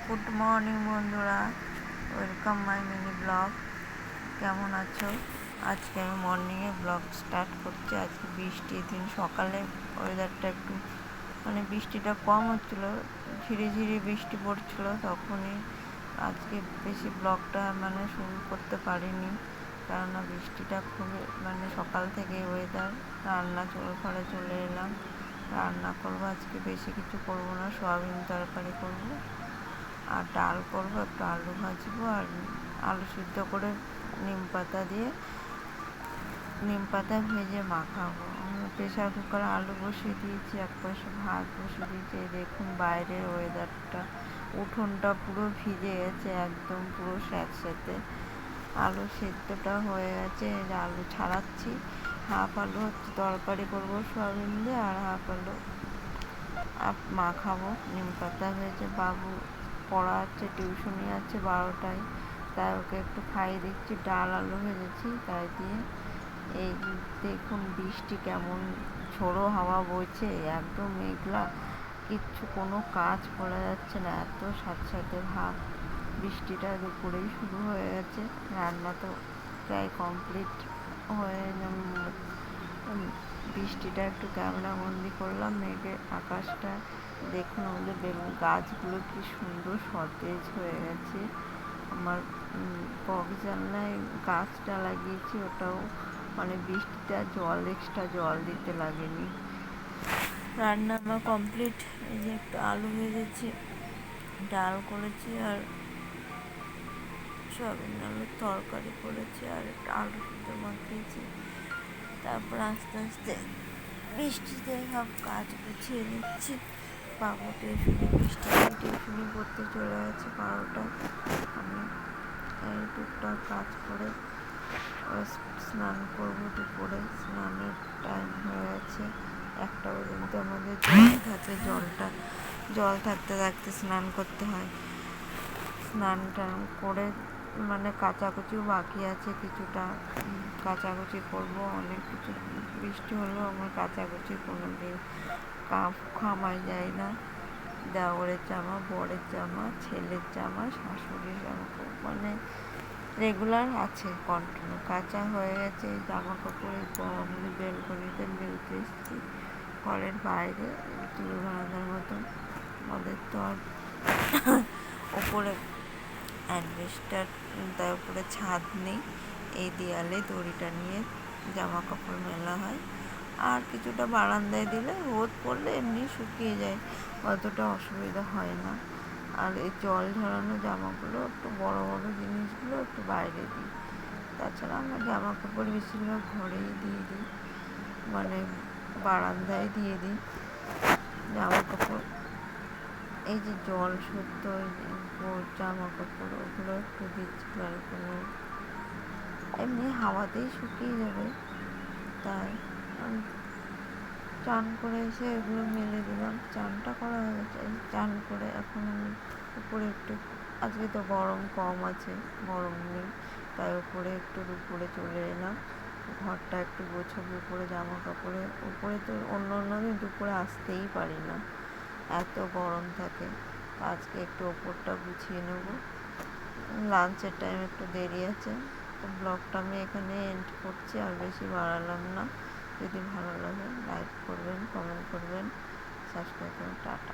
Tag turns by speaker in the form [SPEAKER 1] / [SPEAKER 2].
[SPEAKER 1] Good morning বন্ধুরা, welcome my mini blog. কেমন আছো? আজকে আমি মর্নিংয়ে ব্লগ স্টার্ট করছি। আজকে বৃষ্টির দিন, সকালে ওয়েদারটা একটু বৃষ্টিটা কম হচ্ছিল, ঝিরি ঝিরি বৃষ্টি পড়ছিল, তখনই আজকে বেশি ব্লগটা শুরু করতে পারিনি, কেননা বৃষ্টিটা খুবই সকাল থেকে ওয়েদার। ঘরে চলে এলাম, রান্না করবো। আজকে বেশি কিছু করবো না, সয়াবিন তরকারি করবো আর ডাল করবো, একটু আলু ভাজবো আর আলু সিদ্ধ করে নিম পাতা ভেজে মাখাবো। প্রেশার কুকারে আলু বসিয়ে দিয়েছি, এক পাশে ভাত বসিয়ে দিয়েছি। দেখুন বাইরের ওয়েদারটা, উঠোনটা পুরো ভিজে গেছে, একদম পুরো স্যাঁতস্যাঁতে। আলু সেদ্ধটা হয়ে গেছে, আলু ছাড়াচ্ছি। হাফ আলু তরকারি করবো সয়াবিন দিয়ে, আর হাফ আলু মাখাবো নিম পাতা ভেজে। বাবু পড়া আছে, টিউশনি আছে 12টায়, তাই ওকে একটু খাইয়ে দিচ্ছি। ডাল আলু ভেজেছি তাই দিয়ে। এই দেখুন বৃষ্টি কেমন ঝোড়ো হাওয়া বইছে, একদম মেঘলা, কিচ্ছু কোনো কাজ করা যাচ্ছে না, এত স্যাঁতস্যাঁতে ভাব। বৃষ্টিটা দুপুরেই শুরু হয়ে গেছে, রান্না তো প্রায় কমপ্লিট হয়ে বৃষ্টিটা একটু ক্যামেরা বন্দি করলাম। মেঘের আকাশটা দেখুন, আমাদের বেগুন গাছগুলো কি সুন্দর সতেজ হয়ে গেছে। আমার জানলায় গাছটা লাগিয়েছি, ওটাও বৃষ্টিটা এক্সট্রা জল দিতে লাগেনি। রান্না আমার কমপ্লিট। এই যে একটু আলু ভেজেছি, ডাল করেছি আর সয়াবিন আলুর তরকারি করেছি, আর একটু আলু সিদ্ধ মাখিয়েছি। তারপর আস্তে আস্তে বৃষ্টিতে সব কাজ গুছিয়ে নিচ্ছি। বাবু টিউশনি পড়তে চলে গেছে 12টায়। আমি এই টুকটাক কাজ করে স্নান করবো। দুপুরে স্নানের টাইম হয়ে গেছে, 1টা পর্যন্ত আমাদের জল থাকতে থাকতে স্নান করতে হয়। স্নান টান করে কাচাকুচিও বাকি আছে, কিছুটা কাচাকুচি করবো। অনেক কিছু বৃষ্টি হলেও আমার কাচাকুচি কোনো দিন খামায় যায় না। দেওরের জামা, বরের জামা, ছেলের জামা, শাশুড়ির জামা রেগুলার আছে, কন্টিনিউ কাচা হয়ে গেছে। জামা কাপড়ের আমাদের বেলকনিতে মেলতে এসেছি, ঘরের বাইরে তুলো বারান্দার মতন। আমাদের তো আর ওপরে অ্যাডভেস্টার, তার উপরে ছাদ নেই। এই দেয়ালে দড়িটা নিয়ে জামা কাপড় মেলা হয়, আর কিছুটা বারান্দায় দিলে রোদ পড়লে এমনি শুকিয়ে যায়, অতটা অসুবিধা হয় না। আর এই জল ঝরানো জামাগুলো, একটু বড় বড় জিনিসগুলো একটু বাইরে দিই। তাছাড়া আমরা জামা কাপড় বেশিরভাগ ঘরেই দিয়ে দিই, বারান্দায় দিয়ে দিই জামা কাপড়। এই যে জল শুদ্ধ জামা কাপড়, ওগুলো একটু দিচ্ছি ব্যালকনি, এমনি হাওয়াতেই শুকিয়ে যাবে। তাই চান করে এসে এগুলো মেলে দিলাম। চানটা করা হয়ে গেছে, চান করে এখন আমি উপরে একটু, আজকে তো গরম কম আছে, গরম নেই, তাই উপরে চলে এলাম। ঘরটা একটু গোছাবো, উপরে জামা কাপড়ে। উপরে তো অন্য দিন দুপুরে আসতেই পারি না, এত গরম থাকে। আজকে একটু ওপরটা গুছিয়ে নেব। লাঞ্চের টাইম একটু দেরি আছে, তো ব্লগটা আমি এখানে এন্ড করছি, আর বেশি বাড়ালাম না। যদি ভালো লাগে লাইক করবেন, কমেন্ট করবেন, সাবস্ক্রাইব করবেন। টাটা।